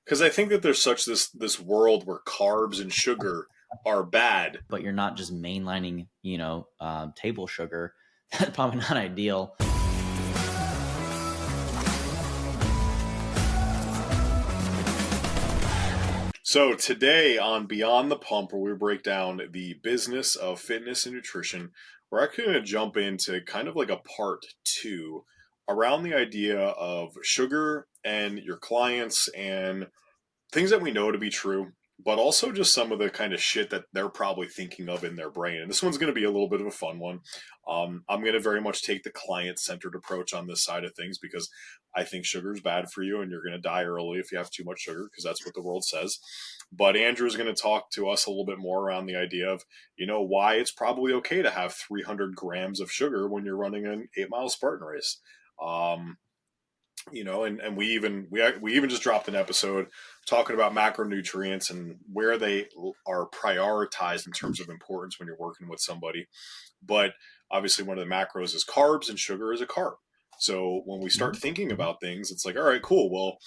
Because I think that there's such this world where carbs and sugar are bad. But you're not just mainlining, table sugar. That's probably not ideal. So today on Beyond the Pump, where we break down the business of fitness and nutrition, we're actually going to jump into kind of like a part two around the idea of sugar and your clients and things that we know to be true, but also just some of the kind of shit that they're probably thinking of in their brain. And this one's going to be a little bit of a fun one. I'm going to very much take the client centered approach on this side of things because I think sugar is bad for you and you're going to die early if you have too much sugar because that's what the world says. But Andrew's going to talk to us a little bit more around the idea of, why it's probably okay to have 300 grams of sugar when you're running an 8-mile Spartan race. Um, and we even just dropped an episode talking about macronutrients and where they are prioritized in terms of importance when you're working with somebody. But obviously, one of the macros is carbs, and sugar is a carb. So when we start thinking about things, it's like, all right, cool. Well,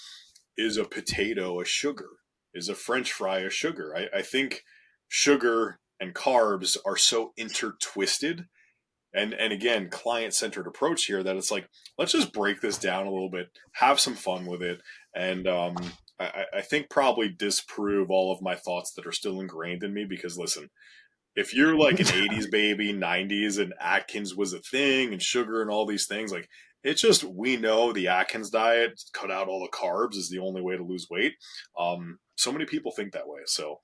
is a potato a sugar? Is a French fry a sugar? I think sugar and carbs are so intertwisted and again, client-centered approach here that it's like, let's just break this down a little bit, have some fun with it, and I think probably disprove all of my thoughts that are still ingrained in me because listen, if you're like an 80s baby, 90s, and Atkins was a thing and sugar and all these things, like it's just, we know the Atkins diet, cut out all the carbs is the only way to lose weight. So many people think that way. So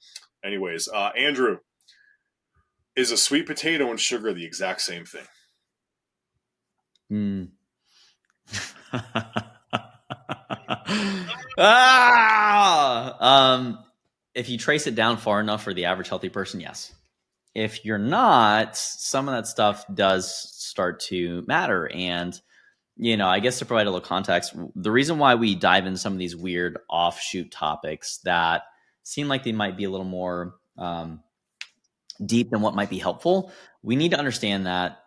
anyways, Andrew, is a sweet potato and sugar the exact same thing? Mm. If you trace it down far enough for the average healthy person, yes. If you're not, some of that stuff does start to matter. And, I guess to provide a little context, the reason why we dive into some of these weird offshoot topics that seem like they might be a little more deep than what might be helpful, we need to understand that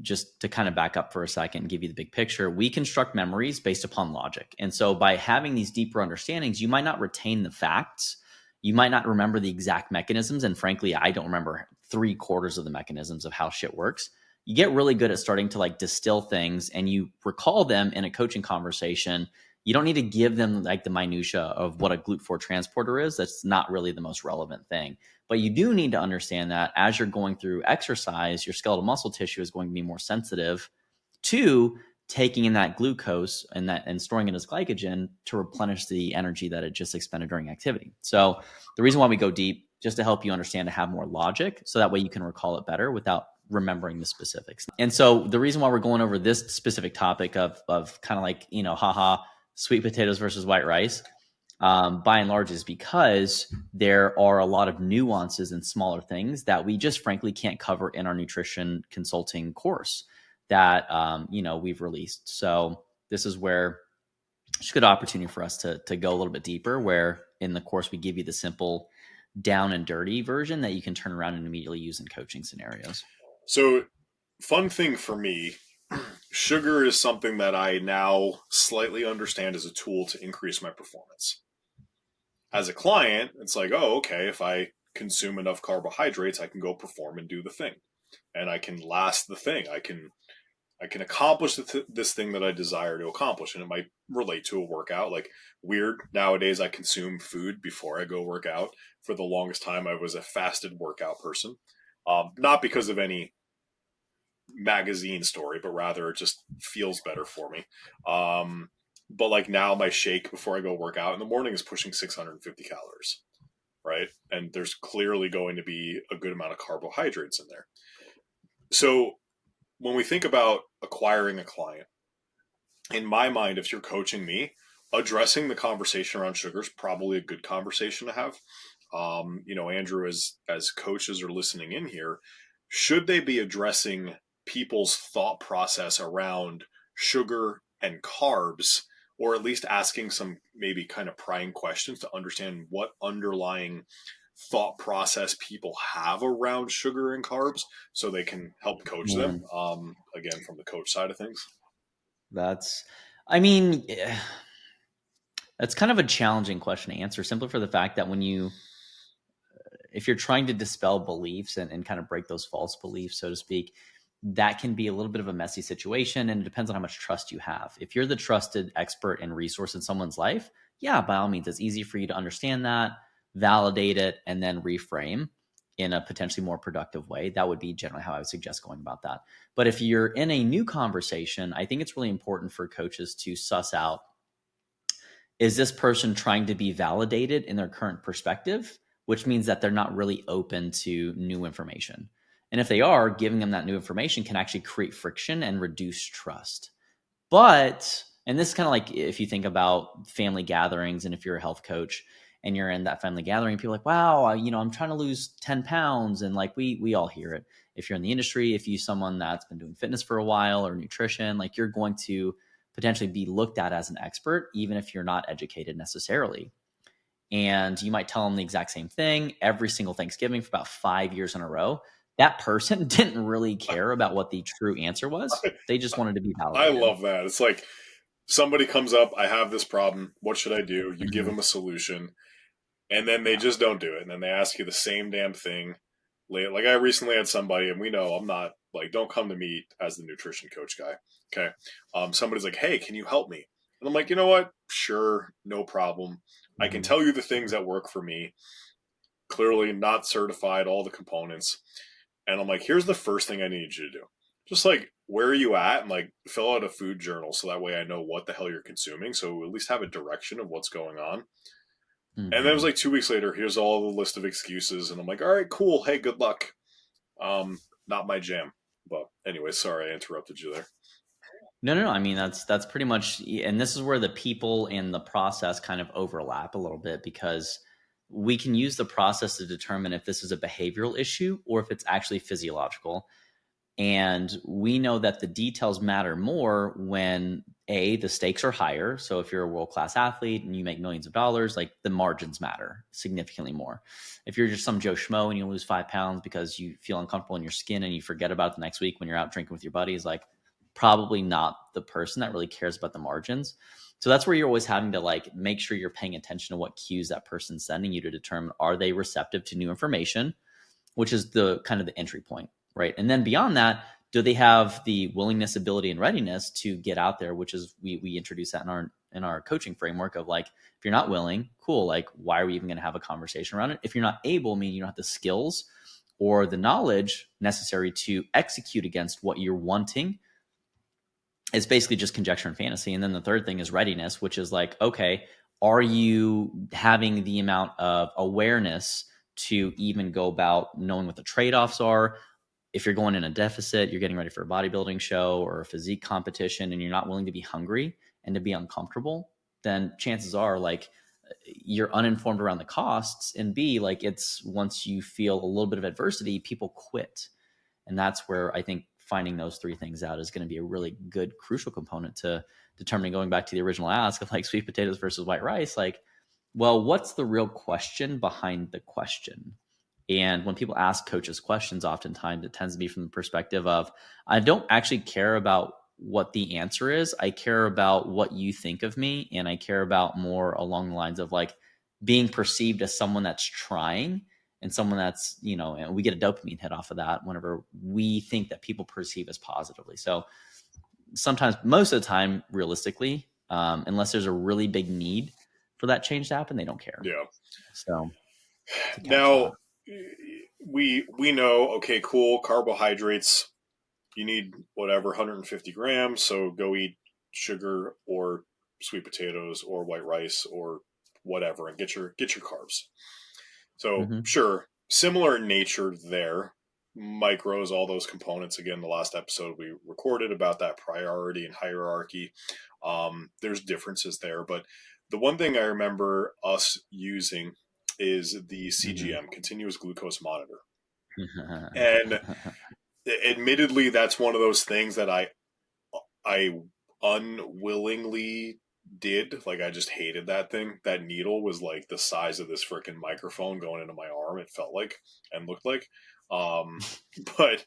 just to kind of back up for a second and give you the big picture, we construct memories based upon logic. And so by having these deeper understandings, you might not retain the facts. You might not remember the exact mechanisms. And frankly, I don't remember 3/4 of the mechanisms of how shit works. You get really good at starting to like distill things and you recall them in a coaching conversation. You don't need to give them like the minutia of what a GLUT4 transporter is. That's not really the most relevant thing. But you do need to understand that as you're going through exercise, your skeletal muscle tissue is going to be more sensitive to taking in that glucose and storing it as glycogen to replenish the energy that it just expended during activity. So the reason why we go deep, just to help you understand, to have more logic, so that way you can recall it better without remembering the specifics. And so the reason why we're going over this specific topic of kind of like, haha, sweet potatoes versus white rice, by and large, is because there are a lot of nuances and smaller things that we just frankly can't cover in our nutrition consulting course that we've released. So this is where it's a good opportunity for us to go a little bit deeper, where in the course we give you the simple down and dirty version that you can turn around and immediately use in coaching scenarios. So fun thing for me, sugar is something that I now slightly understand as a tool to increase my performance. As a client, it's like, oh, okay, if I consume enough carbohydrates, I can go perform and do the thing. And I can last the thing. I can accomplish this thing that I desire to accomplish. And it might relate to a workout. Like, weird, nowadays I consume food before I go work out. For the longest time, I was a fasted workout person. Not because of any magazine story, but rather it just feels better for me. But like now my shake before I go work out in the morning is pushing 650 calories, right? And there's clearly going to be a good amount of carbohydrates in there. So when we think about acquiring a client, in my mind, if you're coaching me, addressing the conversation around sugar is probably a good conversation to have. Andrew, as coaches are listening in here, should they be addressing people's thought process around sugar and carbs, or at least asking some maybe kind of prying questions to understand what underlying thought process people have around sugar and carbs so they can help coach them, again, from the coach side of things? That's, I mean, It's kind of a challenging question to answer simply for the fact that if you're trying to dispel beliefs and kind of break those false beliefs, so to speak, that can be a little bit of a messy situation. And it depends on how much trust you have. If you're the trusted expert and resource in someone's life, yeah, by all means, it's easy for you to understand that, validate it, and then reframe in a potentially more productive way. That would be generally how I would suggest going about that. But if you're in a new conversation, I think it's really important for coaches to suss out, is this person trying to be validated in their current perspective, which means that they're not really open to new information. And if they are, giving them that new information can actually create friction and reduce trust. But, and this is kind of like if you think about family gatherings, and if you're a health coach and you're in that family gathering, people are like, wow, I'm trying to lose 10 pounds. And like, we all hear it. If you're in the industry, if you're someone that's been doing fitness for a while or nutrition, like you're going to potentially be looked at as an expert, even if you're not educated necessarily. And you might tell them the exact same thing every single Thanksgiving for about 5 years in a row. That person didn't really care about what the true answer was. They just wanted to be I validated. love that. It's like somebody comes up, I have this problem. What should I do? You give Mhm. them a solution, and then they Yeah. just don't do it. And then they ask you the same damn thing. Like I recently had somebody, and we know I'm not like, don't come to me as the nutrition coach guy. Okay. Somebody's like, hey, can you help me? And I'm like, you know what? Sure, no problem. I can Mhm. tell you the things that work for me. Clearly not certified, all the components. And I'm like, here's the first thing I need you to do. Just like, where are you at? And like, fill out a food journal so that way I know what the hell you're consuming. So at least have a direction of what's going on. And then it was Mhm. like 2 weeks later, here's all the list of excuses. And I'm like, all right, cool. Hey, good luck. Not my jam. But anyway, sorry I interrupted you there. No, no, no. I mean, that's pretty much, and this is where the people and the process kind of overlap a little bit, because we can use the process to determine if this is a behavioral issue or if it's actually physiological. And we know that the details matter more when the stakes are higher. So if you're a world class athlete and you make millions of dollars, like the margins matter significantly more. If you're just some Joe Schmo and you lose 5 pounds because you feel uncomfortable in your skin and you forget about it the next week when you're out drinking with your buddies, like probably not the person that really cares about the margins. So that's where you're always having to like make sure you're paying attention to what cues that person's sending you to determine, are they receptive to new information, which is the kind of the entry point, right? And then beyond that, do they have the willingness, ability, and readiness to get out there? Which is we introduce that in our coaching framework of like, if you're not willing, cool, like why are we even going to have a conversation around it? If you're not able, meaning you don't have the skills or the knowledge necessary to execute against what you're wanting, it's basically just conjecture and fantasy. And then the third thing is readiness, which is like, okay, are you having the amount of awareness to even go about knowing what the trade-offs are? If you're going in a deficit, you're getting ready for a bodybuilding show or a physique competition, and you're not willing to be hungry and to be uncomfortable, then chances are like you're uninformed around the costs. And B, like it's once you feel a little bit of adversity, people quit. And that's where I think finding those three things out is going to be a really good, crucial component to determining, going back to the original ask of like sweet potatoes versus white rice. Like, well, what's the real question behind the question? And when people ask coaches questions, oftentimes it tends to be from the perspective of, I don't actually care about what the answer is. I care about what you think of me. And I care about more along the lines of like being perceived as someone that's trying and someone that's, and we get a dopamine hit off of that whenever we think that people perceive us positively. So sometimes, most of the time, realistically, unless there's a really big need for that change to happen, they don't care. Yeah. So to couch Now that. we know, okay, cool, carbohydrates, you need whatever 150 grams, so go eat sugar or sweet potatoes or white rice or whatever and get your carbs. So Mm-hmm. sure, similar in nature there. Micros, all those components. Again, the last episode we recorded about that priority and hierarchy. There's differences there, but the one thing I remember us using is the Mm-hmm. CGM, continuous glucose monitor. And admittedly, that's one of those things that I unwillingly did. Like I just hated that thing. That needle was like the size of this freaking microphone going into my arm. It felt like and looked like. Um, but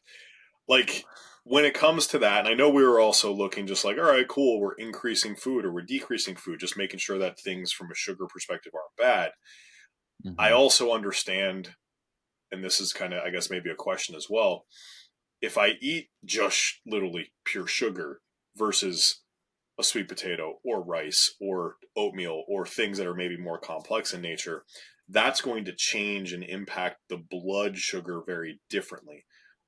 like when it comes to that, and I know we were also looking just like, all right, cool, we're increasing food or we're decreasing food, just making sure that things from a sugar perspective aren't bad. I Mm-hmm. also understand, and this is kind of, I guess, maybe a question as well. If I eat just literally pure sugar versus a sweet potato or rice or oatmeal or things that are maybe more complex in nature, that's going to change and impact the blood sugar very differently.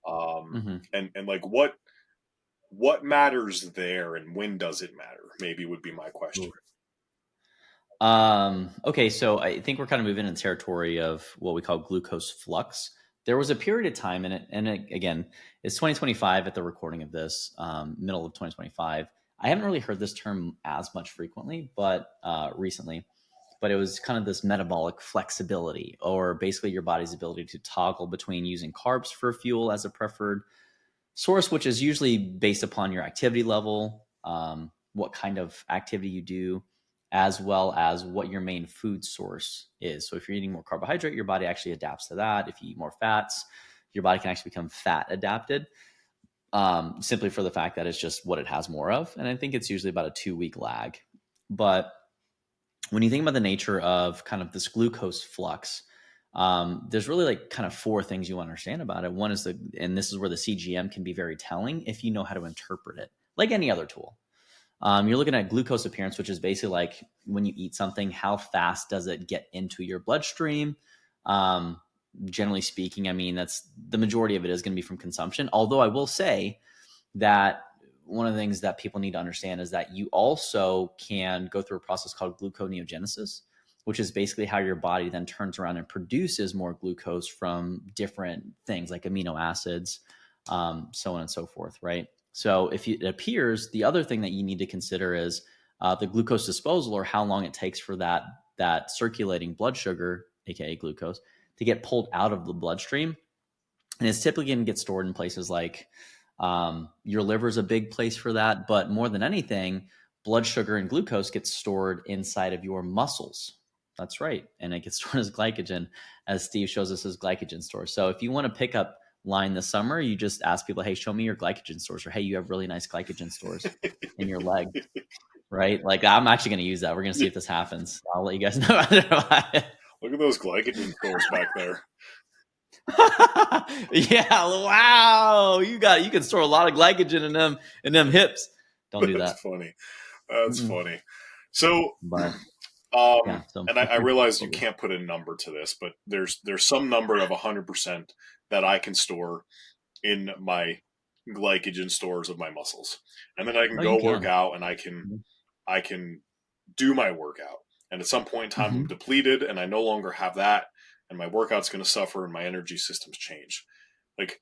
Mm-hmm. And like what matters there and when does it matter? Maybe would be my question. Okay, so I think we're kind of moving into territory of what we call glucose flux. There was a period of time in it, and again, it's 2025 at the recording of this, middle of 2025. I haven't really heard this term as much frequently, but recently, but it was kind of this metabolic flexibility, or basically your body's ability to toggle between using carbs for fuel as a preferred source, which is usually based upon your activity level, what kind of activity you do, as well as what your main food source is. So if you're eating more carbohydrate, your body actually adapts to that. If you eat more fats, your body can actually become fat adapted, simply for the fact that it's just what it has more of. And I think it's usually about a 2 week lag. But when you think about the nature of kind of this glucose flux, there's really like kind of four things you understand about it. One is and this is where the CGM can be very telling if you know how to interpret it, like any other tool. You're looking at glucose appearance, which is basically like when you eat something, how fast does it get into your bloodstream? Um, Generally speaking, I mean, that's the majority of it is going to be from consumption. Although I will say that one of the things that people need to understand is that you also can go through a process called gluconeogenesis, which is basically how your body then turns around and produces more glucose from different things like amino acids, so on and so forth, right? So if it appears, the other thing that you need to consider is the glucose disposal, or how long it takes for that circulating blood sugar, aka glucose, to get pulled out of the bloodstream. And it's typically going to get stored in places like your liver is a big place for that. But more than anything, blood sugar and glucose gets stored inside of your muscles. That's right. And it gets stored as glycogen, as Steve shows us as glycogen stores. So if you want to pick up line this summer, you just ask people, hey, show me your glycogen stores, or hey, you have really nice glycogen stores in your leg, right? Like I'm actually going to use that. We're going to see if this happens. I'll let you guys know about it. Look at those glycogen stores back there. Yeah, wow. You can store a lot of glycogen in them hips. Don't do That's that. funny. That's Mm-mm. funny. So, But yeah, so and I what's your realize you focus? can't put a number to this, but there's some number of 100% that I can store in my glycogen stores of my muscles, and then I can Oh, you go work can. out and I can do my workout. And at some point in time, I'm Mm-hmm. depleted and I no longer have that, and my workout's going to suffer and my energy systems change. Like,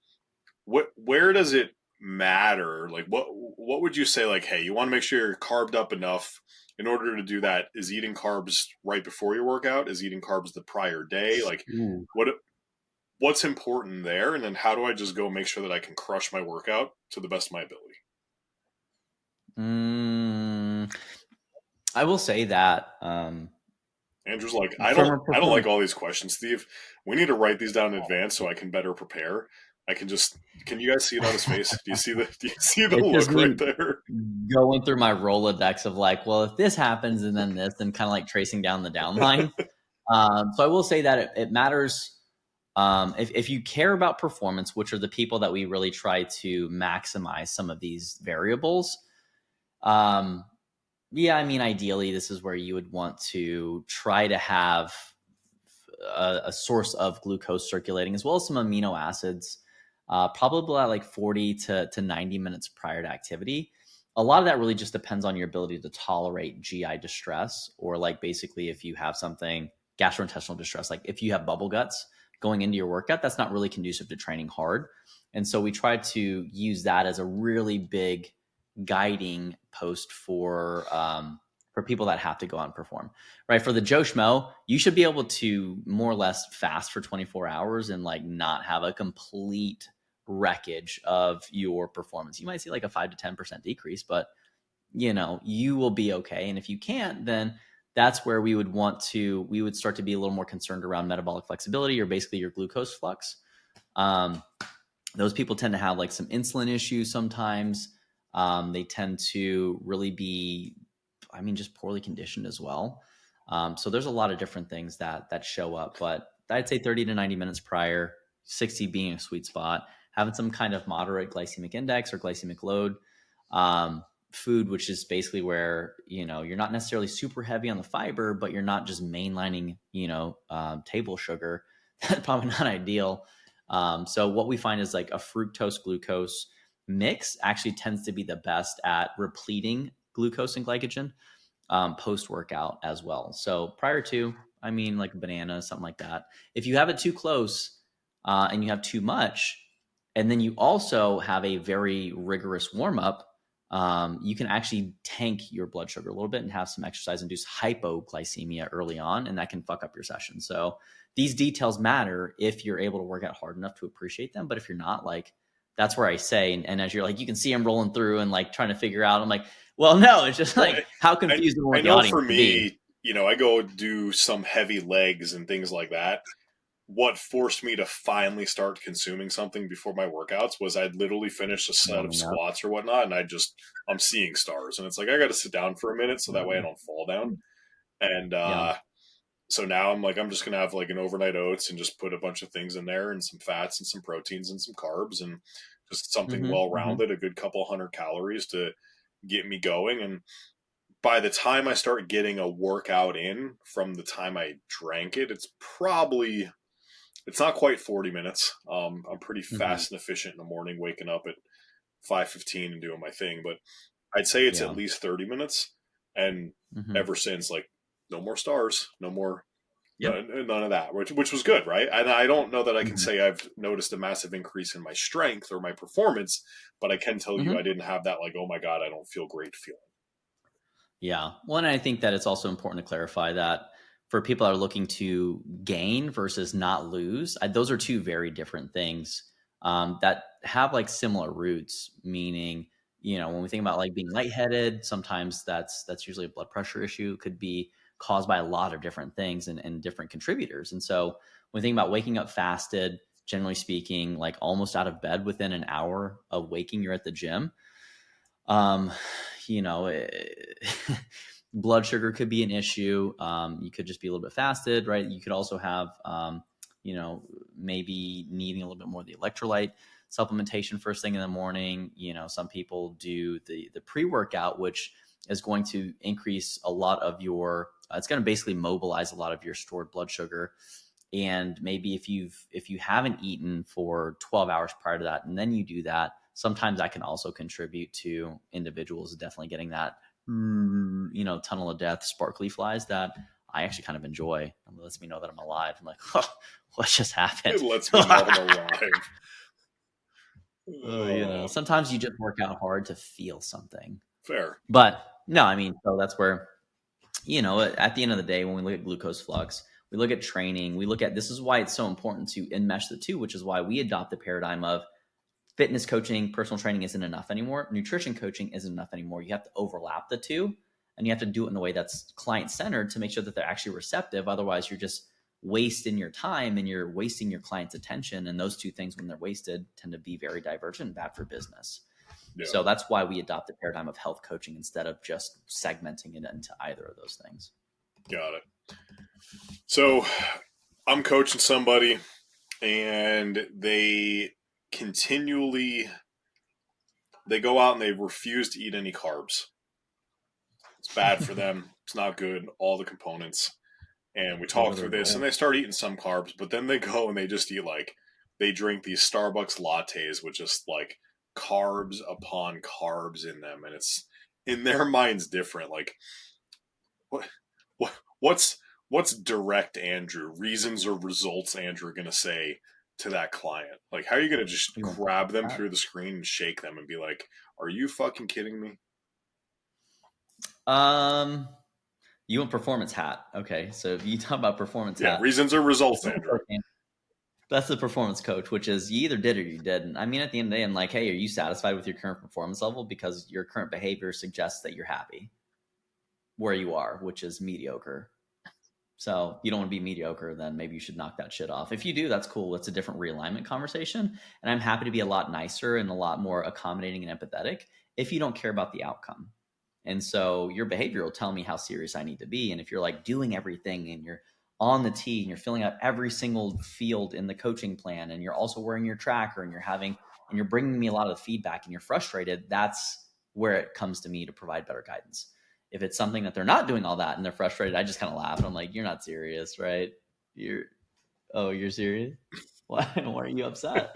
where does it matter? Like, what would you say? Like, hey, you want to make sure you're carved up enough. In order to do that, is eating carbs right before your workout? Is eating carbs the prior day? Like, Ooh. what what's important there? And then how do I just go make sure that I can crush my workout to the best of my ability? Mm, I will say that Andrew's like, from a I don't like performance. all these questions, Steve. We need to write these down in advance so I can better prepare. I can just can you guys see it on his face? Do you see the It's just look right me there? going through my Rolodex of like, well, if this happens and then this, then kind of like tracing down the downline. So I will say that it matters. If you care about performance, which are the people that we really try to maximize some of these variables, um, yeah, I mean, ideally, this is where you would want to try to have a source of glucose circulating, as well as some amino acids, probably at like 40 to 90 minutes prior to activity. A lot of that really just depends on your ability to tolerate GI distress, or like basically if you have something gastrointestinal distress, like if you have bubble guts going into your workout, that's not really conducive to training hard. And so we try to use that as a really big guiding post for people that have to go out and perform, right? For the Joe Schmo, you should be able to more or less fast for 24 hours and like not have a complete wreckage of your performance. You might see like a 5 to 10% decrease, but you will be okay. And if you can't, then that's where we would start to be a little more concerned around metabolic flexibility, or basically your glucose flux. Um, those people tend to have like some insulin issues sometimes. They tend to really be, I mean, just poorly conditioned as well. So there's a lot of different things that show up, but I'd say 30 to 90 minutes prior, 60 being a sweet spot, having some kind of moderate glycemic index or glycemic load. Food, which is basically where, you're not necessarily super heavy on the fiber, but you're not just mainlining, table sugar. That's probably not ideal. So what we find is like a fructose glucose mix actually tends to be the best at repleting glucose and glycogen post workout as well. So prior to, I mean, like a banana, something like that. If you have it too close and you have too much, and then you also have a very rigorous warm up, you can actually tank your blood sugar a little bit and have some exercise induced hypoglycemia early on, and that can fuck up your session. So these details matter if you're able to work out hard enough to appreciate them. But if you're not, like, that's where I say, and as you're like, you can see I'm rolling through and like trying to figure out, I'm like, well, no, it's just Well, like how confused you I want the know audience for to be. me, I go do some heavy legs and things like that. What forced me to finally start consuming something before my workouts was I'd literally finish a set of Warming up. squats or whatnot, and I'm seeing stars, and it's like I got to sit down for a minute so that way I don't fall down. And Yeah. so now I'm like, I'm just gonna have like an overnight oats and just put a bunch of things in there and some fats and some proteins and some carbs and just something Mm-hmm, well mm-hmm, rounded, a good couple hundred calories to get me going. And by the time I start getting a workout in from the time I drank it, it's not quite 40 minutes. I'm pretty mm-hmm. fast and efficient in the morning, waking up at 5:15 and doing my thing. But I'd say it's at Yeah. least 30 minutes. And Mm-hmm. ever since, like, no more stars, no more, Yep. none of that, which was good, right? And I don't know that I can Mm-hmm. say I've noticed a massive increase in my strength or my performance, but I can tell you Mm-hmm. I didn't have that, like, oh my God, I don't feel great feeling. Yeah. Well, and I think that it's also important to clarify that for people that are looking to gain versus not lose, those are two very different things that have like similar roots. Meaning, when we think about like being lightheaded, sometimes that's usually a blood pressure issue. It could be caused by a lot of different things and different contributors. And so when we think about waking up fasted, generally speaking, like almost out of bed within an hour of waking, you're at the gym. Um, you know, blood sugar could be an issue. You could just be a little bit fasted, right? You could also have, maybe needing a little bit more of the electrolyte supplementation first thing in the morning. Some people do the pre-workout, which is going to increase a lot of your, it's going to basically mobilize a lot of your stored blood sugar. And maybe if you haven't eaten for 12 hours prior to that and then you do that, sometimes that can also contribute to individuals definitely getting that tunnel of death sparkly flies that I actually kind of enjoy. It lets me know that I'm alive. I'm like, oh, what just It happened? lets me know I'm alive. Sometimes you just work out hard to feel something. Fair. But no, I mean, so that's where, at the end of the day, when we look at glucose flux, we look at training, we look at, this is why it's so important to enmesh the two, which is why we adopt the paradigm of fitness coaching, personal training isn't enough anymore. Nutrition coaching isn't enough anymore. You have to overlap the two, and you have to do it in a way that's client centered to make sure that they're actually receptive. Otherwise, you're just wasting your time and you're wasting your client's attention. And those two things, when they're wasted, tend to be very divergent and bad for business. Yeah. So that's why we adopt the paradigm of health coaching instead of just segmenting it into either of those things. Got it. So I'm coaching somebody and they go out and they refuse to eat any carbs. It's bad for them. It's not good. All the components. And we What talk are their through this and goals? they start eating some carbs, but then they go and they just eat they drink these Starbucks lattes with just like carbs upon carbs in them. And it's in their minds different. Like what, what's direct Andrew, reasons or results Andrew going to say to that client? Like, how are you going to just You want grab them that? through the screen and shake them and be like, are you fucking kidding me? Um, you want performance hat? Okay, so if you talk about performance Yeah, hat, reasons or results, performance Andrew. coaching, that's the performance coach, which is you either did or you didn't. I mean, at the end of the day, I'm like, hey, are you satisfied with your current performance level? Because your current behavior suggests that you're happy where you are, which is mediocre. So you don't want to be mediocre, then maybe you should knock that shit off. If you do, that's cool. It's a different realignment conversation. And I'm happy to be a lot nicer and a lot more accommodating and empathetic if you don't care about the outcome. And so your behavior will tell me how serious I need to be. And if you're like doing everything and you're on the tee and you're filling out every single field in the coaching plan and you're also wearing your tracker and you're bringing me a lot of the feedback and you're frustrated, that's where it comes to me to provide better guidance. If it's something that they're not doing all that and they're frustrated, I just kind of laugh. And I'm like, you're not serious, right? You're serious? Why are you upset?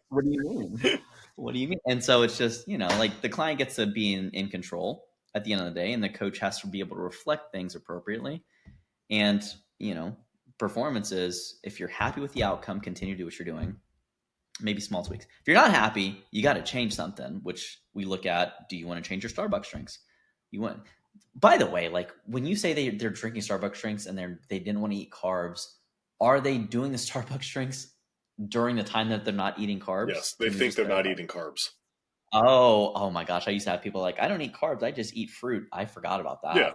What do you mean? What do you mean? And so it's just, like the client gets to be in control at the end of the day, and the coach has to be able to reflect things appropriately. And, performance is, if you're happy with the outcome, continue to do what you're doing. Maybe small tweaks. If you're not happy, you got to change something, which we look at. Do you want to change your Starbucks drinks? You want, by the way, like when you say they're drinking Starbucks drinks and they didn't want to eat carbs, are they doing the Starbucks drinks during the time that they're not eating carbs? Yes, they think they're not eating carbs. Oh my gosh! I used to have people like, I don't eat carbs, I just eat fruit. I forgot about that. Yeah,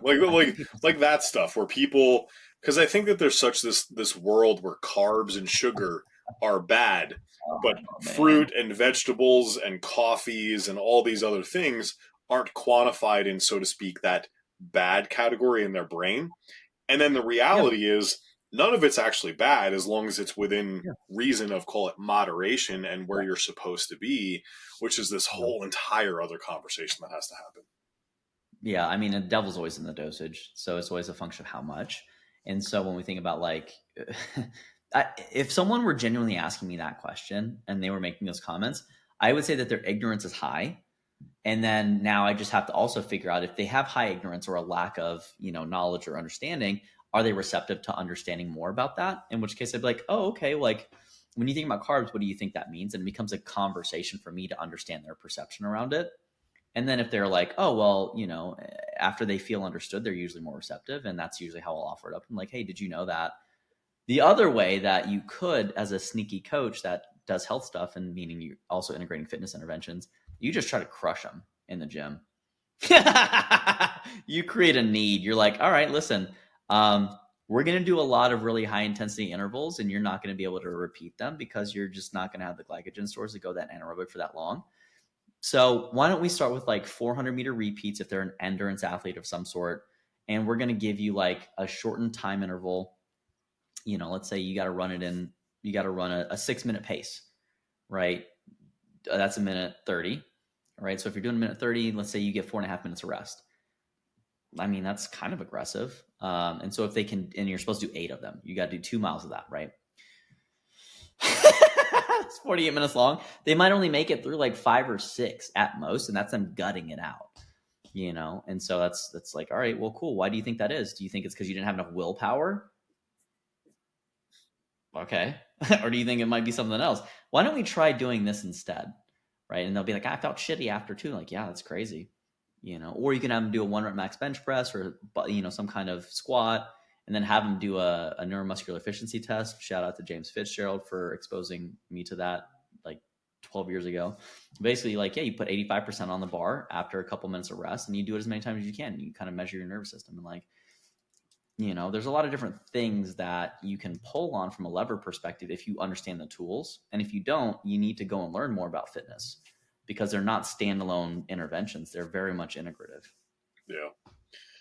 like that stuff where people, because I think that there's such this world where carbs and sugar are bad, but fruit and vegetables and coffees and all these other things aren't quantified in, so to speak, that bad category in their brain. And then the reality is none of it's actually bad as long as it's within reason of, call it, moderation and where you're supposed to be, which is this whole entire other conversation that has to happen. Yeah, I mean, the devil's always in the dosage, so it's always a function of how much. And so when we think about like, if someone were genuinely asking me that question and they were making those comments, I would say that their ignorance is high. And then now I just have to also figure out if they have high ignorance or a lack of, knowledge or understanding, are they receptive to understanding more about that? In which case I'd be like, oh, okay. Like when you think about carbs, what do you think that means? And it becomes a conversation for me to understand their perception around it. And then if they're like, oh, well, after they feel understood, they're usually more receptive. And that's usually how I'll offer it up. I'm like, hey, did you know that the other way that you could, as a sneaky coach that does health stuff, and meaning you also integrating fitness interventions, you just try to crush them in the gym. You create a need. You're like, all right, listen, we're going to do a lot of really high intensity intervals and you're not going to be able to repeat them because you're just not going to have the glycogen stores to go that anaerobic for that long. So why don't we start with like 400-meter repeats if they're an endurance athlete of some sort, and we're going to give you like a shortened time interval. Let's say you got to run a 6-minute pace, right? That's a minute 30, right? So if you're doing a minute 30, let's say you get 4.5 minutes of rest. I mean, that's kind of aggressive. And so if they can, and you're supposed to do 8 of them, you got to do 2 miles of that, right? It's 48 minutes long. They might only make it through like 5 or 6 at most, and that's them gutting it out, And so that's like, all right, well, cool. Why do you think that is? Do you think it's because you didn't have enough willpower? Okay. Or do you think it might be something else? Why don't we try doing this instead? Right. And they'll be like, I felt shitty after too. Like, yeah, that's crazy. Or you can have them do a 1 rep max bench press or, some kind of squat, and then have them do a neuromuscular efficiency test. Shout out to James Fitzgerald for exposing me to that like 12 years ago. Basically, like, yeah, you put 85% on the bar after a couple minutes of rest and you do it as many times as you can. You kind of measure your nervous system and like, there's a lot of different things that you can pull on from a lever perspective if you understand the tools. And if you don't, you need to go and learn more about fitness because they're not standalone interventions. They're very much integrative. Yeah.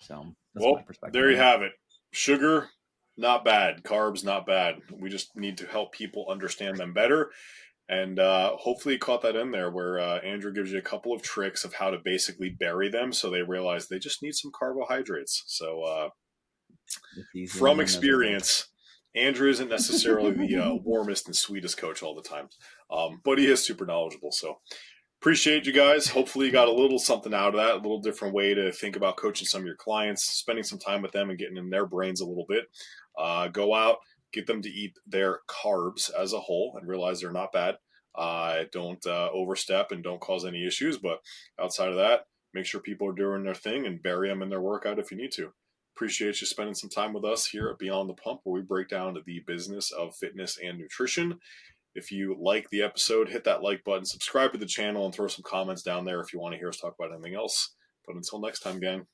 So that's my perspective. There you have it. Sugar, not bad. Carbs, not bad. We just need to help people understand them better. And hopefully you caught that in there where Andrew gives you a couple of tricks of how to basically bury them so they realize they just need some carbohydrates. So from experience, Andrew isn't necessarily the warmest and sweetest coach all the time, but he is super knowledgeable. So appreciate you guys. Hopefully you got a little something out of that, a little different way to think about coaching some of your clients, spending some time with them and getting in their brains a little bit. Go out, get them to eat their carbs as a whole and realize they're not bad. Don't overstep and don't cause any issues. But outside of that, make sure people are doing their thing and bury them in their workout if you need to. Appreciate you spending some time with us here at Beyond the Pump, where we break down the business of fitness and nutrition. If you like the episode, hit that like button, subscribe to the channel, and throw some comments down there if you want to hear us talk about anything else. But until next time, gang.